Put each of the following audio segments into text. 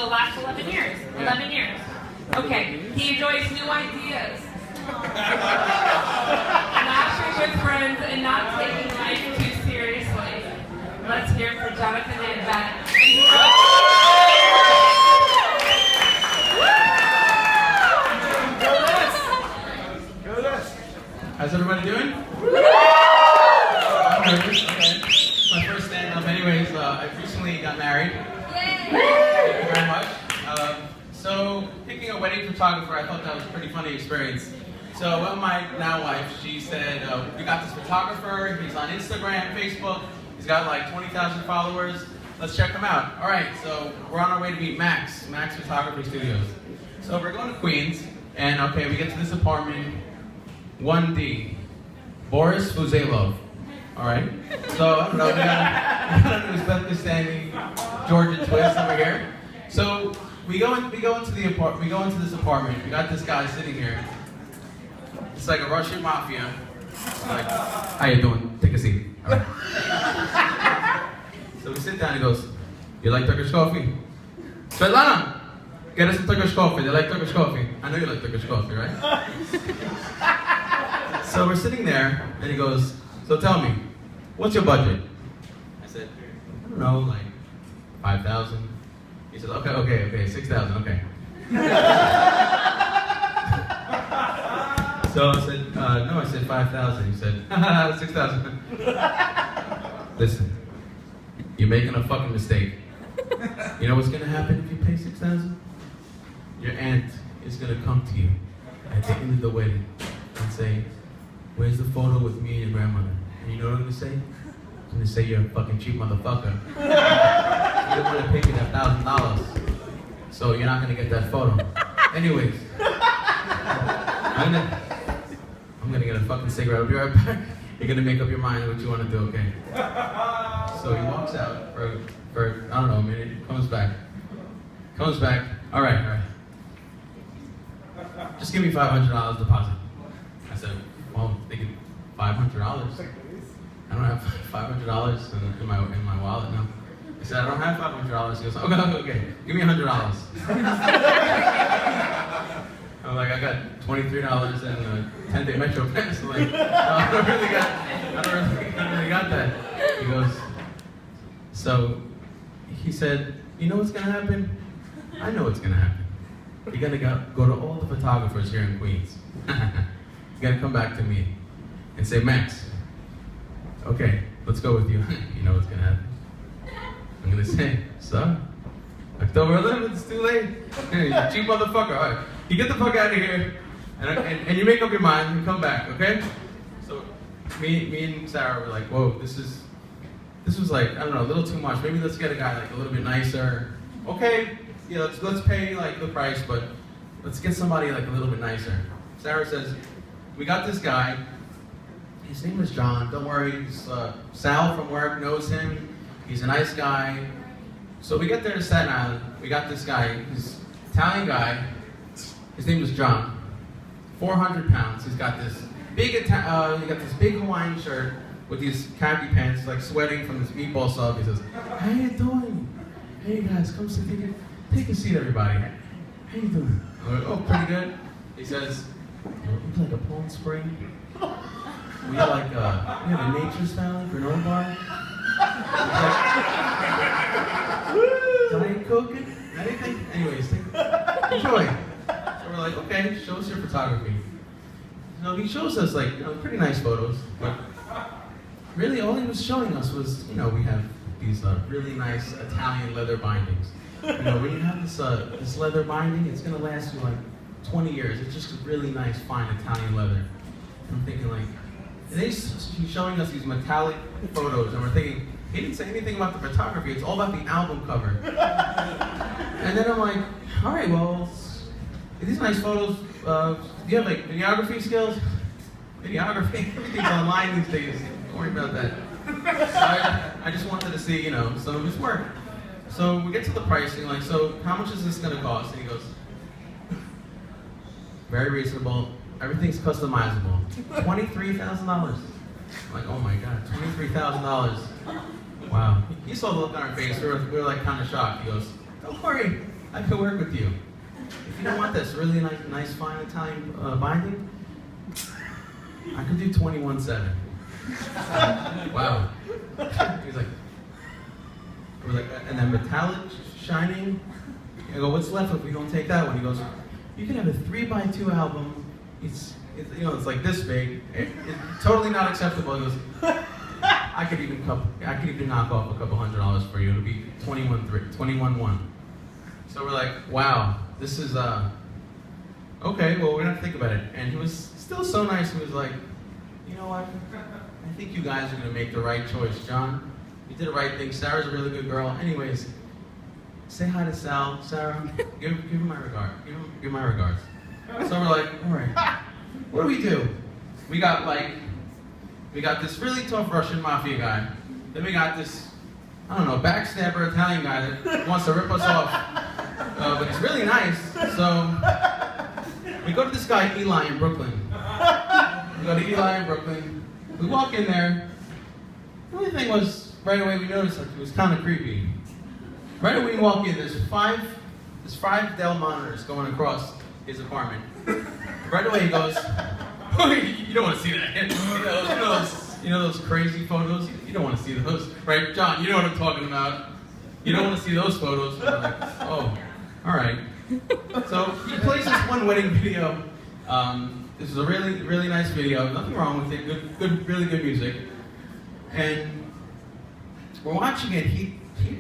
the last 11 years. 11 years. Okay. He enjoys new ideas. Laughing with friends and not taking life too seriously. Let's hear it for Jonathan Hedvats. How's everybody doing? I'm nervous. Okay. My first stand-up. Anyways, I recently got married. Thank you very much. So, picking a wedding photographer, I thought that was a pretty funny experience. So, my now wife, she said, we got this photographer. He's on Instagram, Facebook. He's got like 20,000 followers. Let's check him out. All right, so we're on our way to meet Max Photography Studios. So, we're going to Queens, and okay, we get to this apartment. 1D, Boris Fuzelov. All right. So I don't know. We got an Uzbekistani Georgian twist over here. So we go into this apartment. We got this guy sitting here. It's like a Russian mafia. Like, how you doing? Take a seat. All right. So we sit down. He goes, "You like Turkish coffee?" Svetlana, get us some Turkish coffee. They like Turkish coffee. I know you like Turkish coffee, right? So we're sitting there, and he goes, "So tell me, what's your budget?" I said, "I don't know, like 5,000." He said, okay, 6,000, okay. So I said, no, I said 5,000. He said, 6,000. Listen, you're making a fucking mistake. You know what's gonna happen if you pay 6,000? Your aunt is gonna come to you at the end of the wedding and say, "Where's the photo with me and your grandmother?" And you know what I'm gonna say? I'm gonna say you're a fucking cheap motherfucker. You don't wanna pay me that $1,000, so you're not gonna get that photo. Anyways, I'm gonna get a fucking cigarette. I'll be right back. You're gonna make up your mind what you wanna do, okay? So he walks out for I don't know, a minute, comes back. All right. Just give me $500 deposit. I said, well, they could $500. I don't have $500 in my wallet now. I said, I don't have $500. He goes, okay, give me $100. I'm like, I got $23 and a 10-day Metro pass. I'm like, no, I don't really got that. He goes, so he said, you know what's gonna happen? I know what's gonna happen. You're gonna go to all the photographers here in Queens. You gotta come back to me and say, Max, okay, let's go with you. You know what's gonna happen? I'm gonna say, son, October 11th, it's too late. You cheap motherfucker. All right, you get the fuck out of here, and you make up your mind and come back, okay? So me and Sarah were like, whoa, this was like, I don't know, a little too much. Maybe let's get a guy like a little bit nicer. Okay, yeah, let's pay like the price, but let's get somebody like a little bit nicer. Sarah says, we got this guy. His name is John. Don't worry, Sal from work knows him. He's a nice guy. So we get there to Staten Island. We got this guy. He's an Italian guy. His name is John. 400 pounds. He's got this big Hawaiian shirt with these khaki pants, like sweating from this meatball sub. He says, "How you doing? Hey guys, come sit. Take a seat, everybody. How you doing?" I'm like, "Oh, pretty good." He says, "Looks like a Palm Spring. We have a Nature's Valley granola bar. Diet Coke, anything? Anyways, enjoy." So we're like, okay, show us your photography. So he shows us pretty nice photos, but really all he was showing us was, we have these really nice Italian leather bindings. When you have this leather binding, it's gonna last you like 20 years. It's just really nice, fine Italian leather. And I'm thinking and he's showing us these metallic photos, and we're thinking, he didn't say anything about the photography, it's all about the album cover. And then I'm like, all right, well, these nice photos, do you have videography skills? Videography? Everything's online these days, don't worry about that. So I just wanted to see, some of his work. So we get to the pricing, so how much is this gonna cost? And he goes, very reasonable. Everything's customizable. $23,000. I'm like, oh my God, $23,000. Wow. He saw the look on our face. We were kind of shocked. He goes, don't worry, I could work with you. If you don't want this really nice fine Italian binding, I could do 21/7. Wow. He's like, I was like, and then metallic shining. I go, what's left if we don't take that one? He goes, you can have a 3x2 album. It's like this big. It's totally not acceptable. He goes, I could even knock off a couple $100 for you. It'll be 21/1. So we're like, wow, this is okay. Well, we're gonna think about it. And he was still so nice. He was like, you know what? I think you guys are gonna make the right choice, John. You did the right thing. Sarah's a really good girl. Anyways, say hi to Sal. Sarah, give him my regard. Give my regards. So we're like, all right. What do? We got this really tough Russian mafia guy. Then we got this, I don't know, backstabber Italian guy that wants to rip us off. But he's really nice. So we go to this guy Eli in Brooklyn. We walk in there. The only thing was, right away we noticed like it was kind of creepy. Right away we walk in, there's five Dell monitors going across his apartment. Right away he goes, you don't want to see that. You know those crazy photos? You don't want to see those. Right, John, you know what I'm talking about. You don't want to see those photos. We're like, oh, all right. So he plays this one wedding video. This is a really, really nice video. Nothing wrong with it. Good, really good music. And we're watching it.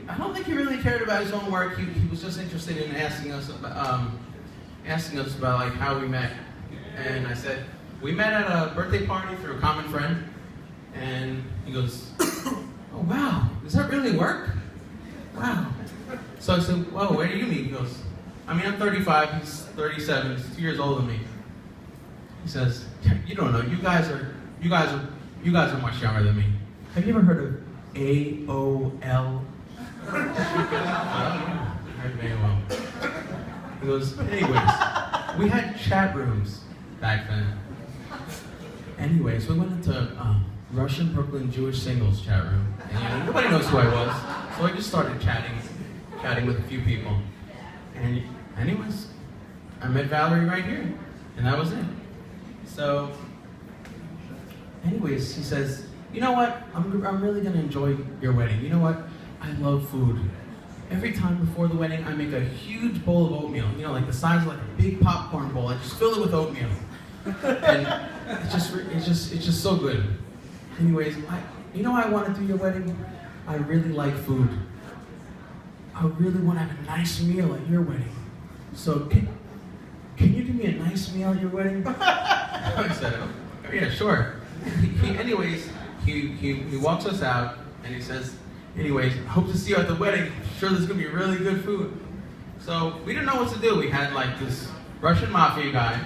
I don't think he really cared about his own work. He was just interested in asking us about like how we met. And I said, we met at a birthday party through a common friend. And he goes, oh wow, does that really work? Wow. So I said, whoa, where do you meet? He goes, I mean, I'm 35, he's 37, he's 2 years older than me. He says, you don't know, you guys are much younger than me. Have you ever heard of AOL? I heard of AOL. He goes, anyways, we had chat rooms back then. Anyways, we went into Russian Brooklyn Jewish singles chat room. And nobody knows who I was. So I just started chatting with a few people. And anyways, I met Valerie right here. And that was it. So, anyways, he says, you know what? I'm really going to enjoy your wedding. You know what? I love food. Every time before the wedding, I make a huge bowl of oatmeal. You know, like the size of like a big popcorn bowl. I just fill it with oatmeal. And it's just so good. Anyways, you know I want to do your wedding? I really like food. I really want to have a nice meal at your wedding. So can you do me a nice meal at your wedding? I said, oh, yeah, sure. He walks us out and he says, anyways, I hope to see you at the wedding. I'm sure there's going to be really good food. So we didn't know what to do. We had like this Russian mafia guy.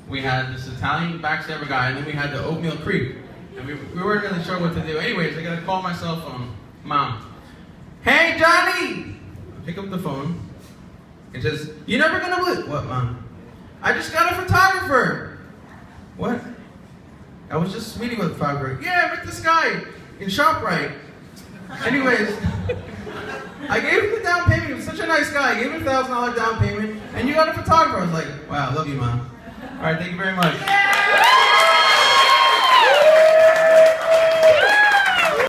We had this Italian backstabber guy, and then we had the oatmeal creep. And we weren't really sure what to do. Anyways, I gotta call my cell phone. Mom. Hey, Johnny! I pick up the phone. It says, you're never gonna believe. What, Mom? I just got a photographer. What? I was just meeting with a photographer. Yeah, I met this guy in ShopRite. Anyways, I gave him the down payment. He was such a nice guy. I gave him $1,000 down payment, and you got a photographer. I was like, wow, I love you, Mom. All right, thank you very much.